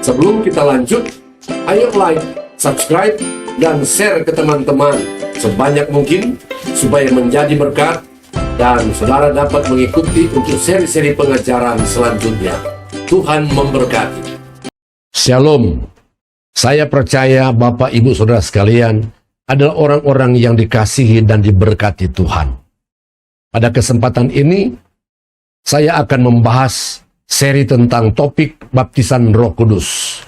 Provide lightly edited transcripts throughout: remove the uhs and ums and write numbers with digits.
Sebelum kita lanjut, ayo like, subscribe, dan share ke teman-teman sebanyak mungkin supaya menjadi berkat dan saudara dapat mengikuti untuk seri-seri pengajaran selanjutnya. Tuhan memberkati. Shalom. Saya percaya Bapak Ibu Saudara sekalian adalah orang-orang yang dikasihi dan diberkati Tuhan. Pada kesempatan ini, saya akan membahas seri tentang topik baptisan Roh Kudus.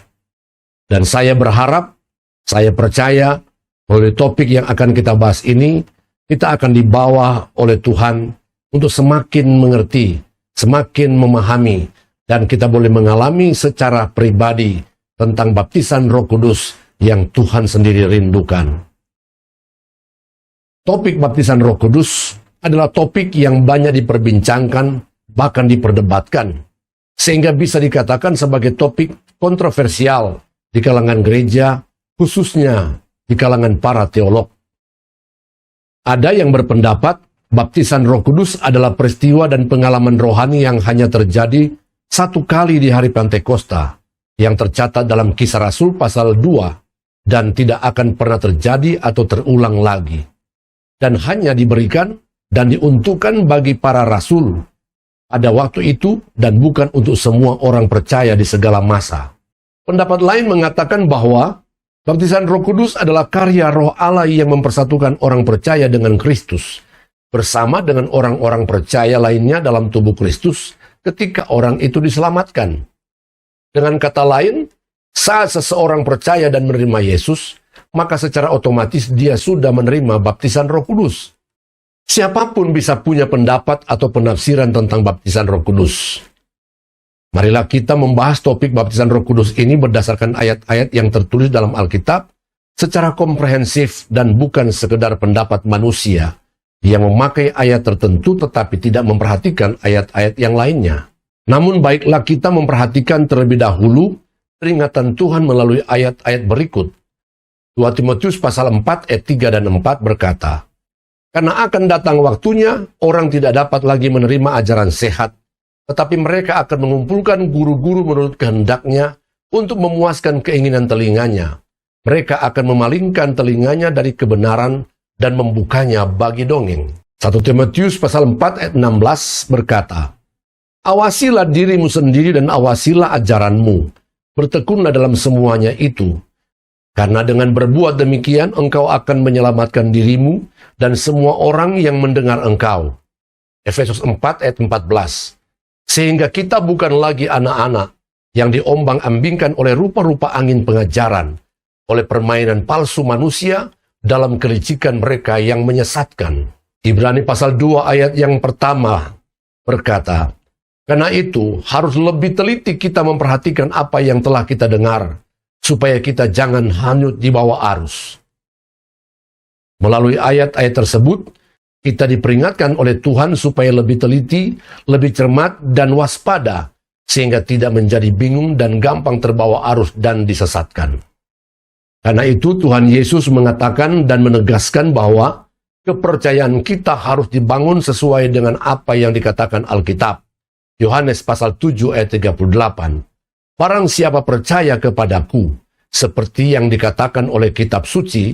Dan saya berharap, saya percaya, melalui topik yang akan kita bahas ini, kita akan dibawa oleh Tuhan untuk semakin mengerti, semakin memahami, dan kita boleh mengalami secara pribadi tentang baptisan Roh Kudus yang Tuhan sendiri rindukan. Topik baptisan Roh Kudus adalah topik yang banyak diperbincangkan, bahkan diperdebatkan, sehingga bisa dikatakan sebagai topik kontroversial di kalangan gereja, khususnya di kalangan para teolog. Ada yang berpendapat baptisan Roh Kudus adalah peristiwa dan pengalaman rohani yang hanya terjadi satu kali di hari Pentakosta, yang tercatat dalam Kisah Rasul pasal 2, dan tidak akan pernah terjadi atau terulang lagi, dan hanya diberikan dan diuntukkan bagi para rasul pada waktu itu dan bukan untuk semua orang percaya di segala masa. Pendapat lain mengatakan bahwa baptisan Roh Kudus adalah karya Roh Allah yang mempersatukan orang percaya dengan Kristus bersama dengan orang-orang percaya lainnya dalam tubuh Kristus ketika orang itu diselamatkan. Dengan kata lain, saat seseorang percaya dan menerima Yesus, maka secara otomatis dia sudah menerima baptisan Roh Kudus. Siapapun bisa punya pendapat atau penafsiran tentang baptisan Roh Kudus. Marilah kita membahas topik baptisan Roh Kudus ini berdasarkan ayat-ayat yang tertulis dalam Alkitab secara komprehensif dan bukan sekedar pendapat manusia yang memakai ayat tertentu tetapi tidak memperhatikan ayat-ayat yang lainnya. Namun baiklah kita memperhatikan terlebih dahulu peringatan Tuhan melalui ayat-ayat berikut. 2 Timotius pasal 4 ayat 3 dan 4 berkata, "Karena akan datang waktunya, orang tidak dapat lagi menerima ajaran sehat, tetapi mereka akan mengumpulkan guru-guru menurut kehendaknya untuk memuaskan keinginan telinganya. Mereka akan memalingkan telinganya dari kebenaran dan membukanya bagi dongeng." 1 Timotius pasal 4 ayat 16 berkata, "Awasilah dirimu sendiri dan awasilah ajaranmu. Bertekunlah dalam semuanya itu. Karena dengan berbuat demikian, engkau akan menyelamatkan dirimu dan semua orang yang mendengar engkau." Efesus 4 ayat 14. Sehingga kita bukan lagi anak-anak yang diombang-ambingkan oleh rupa-rupa angin pengajaran, oleh permainan palsu manusia dalam kelicikan mereka yang menyesatkan. Ibrani pasal 2 ayat yang pertama berkata, "Karena itu harus lebih teliti kita memperhatikan apa yang telah kita dengar, supaya kita jangan hanyut di bawah arus." Melalui ayat-ayat tersebut, kita diperingatkan oleh Tuhan supaya lebih teliti, lebih cermat, dan waspada, sehingga tidak menjadi bingung dan gampang terbawa arus dan disesatkan. Karena itu Tuhan Yesus mengatakan dan menegaskan bahwa kepercayaan kita harus dibangun sesuai dengan apa yang dikatakan Alkitab. Yohanes pasal 7 ayat 38. "Barang siapa percaya kepadaku, seperti yang dikatakan oleh kitab suci,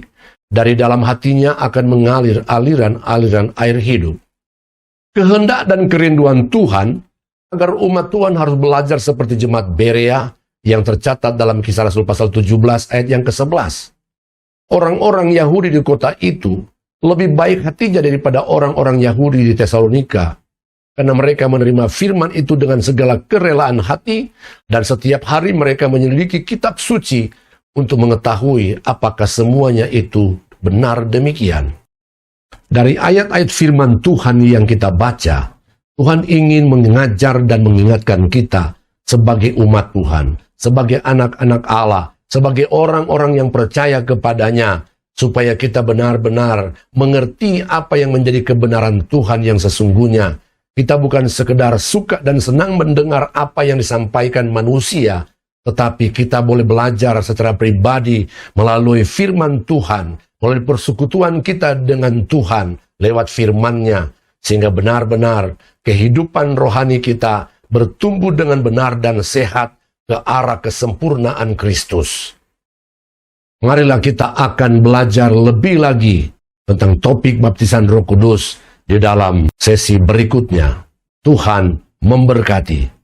dari dalam hatinya akan mengalir aliran-aliran air hidup." Kehendak dan kerinduan Tuhan agar umat Tuhan harus belajar seperti jemaat Berea yang tercatat dalam Kisah Rasul pasal 17 ayat yang ke-11. Orang-orang Yahudi di kota itu lebih baik hatinya daripada orang-orang Yahudi di Tesalonika, karena mereka menerima firman itu dengan segala kerelaan hati, dan setiap hari mereka menyelidiki kitab suci untuk mengetahui apakah semuanya itu benar demikian. Dari ayat-ayat firman Tuhan yang kita baca, Tuhan ingin mengajar dan mengingatkan kita sebagai umat Tuhan, sebagai anak-anak Allah, sebagai orang-orang yang percaya kepadanya, supaya kita benar-benar mengerti apa yang menjadi kebenaran Tuhan yang sesungguhnya. Kita bukan sekedar suka dan senang mendengar apa yang disampaikan manusia, tetapi kita boleh belajar secara pribadi melalui firman Tuhan, melalui persekutuan kita dengan Tuhan lewat firman-Nya, sehingga benar-benar kehidupan rohani kita bertumbuh dengan benar dan sehat, ke arah kesempurnaan Kristus. Marilah kita akan belajar lebih lagi tentang topik baptisan Roh Kudus di dalam sesi berikutnya. Tuhan memberkati.